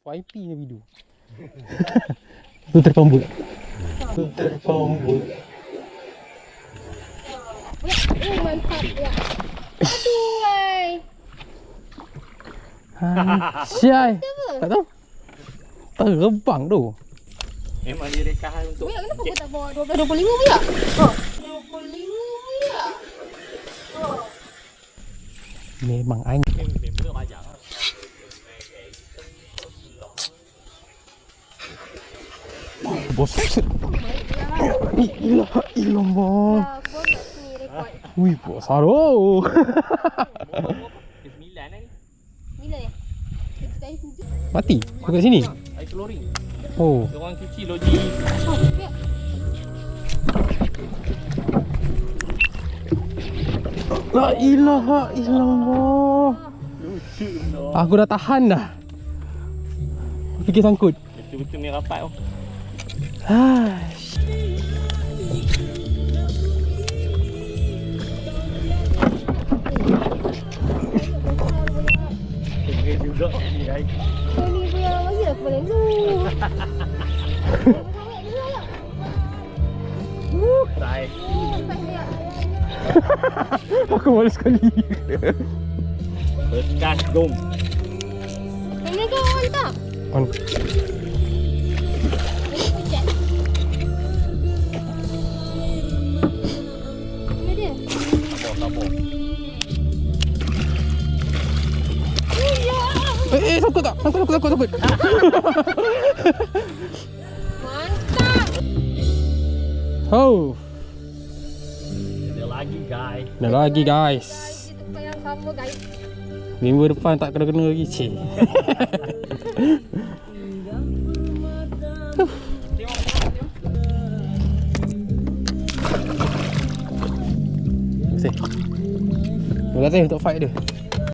FYP ni video. Tu terpambul. Tu terpambul. Mantap ya. Aduh, wai. Syai. Tak tahu. Terbang tu. Memang dia rekahan untuk. Buyak, kenapa kau tak bawa 25 buyak? 25 buyak. Memang angin. Memang banyak lah. Bos. Ilah, ilah bos. Kau nak sini rekod. Wih, besar oh. 9 ni. Bila ya? Kita air tujuh. Mati. Kau kat sini. Air klorin. Oh. Dia orang cuci loji. Oh, buyak. La ilaha illallah. Lucu tu. Aku dah tahan dah. Fikir sangkut. Betul-betul ni rapat tu. Haish. Kena juga ni guys. Kau ni buyak bagi aku balik dulu. Try. Aku malu sekali. Bekas dom. Kamera kau on tak? On. Pencet. Mana dia? Sabar. Sangkut tak? Sangkut. Mantap. Oh. Ada lagi guys. Dah lagi guys. Kita tempat yang sama guys. Minggu depan tak kena-kena lagi. Cik. Terima kasih untuk fight dia.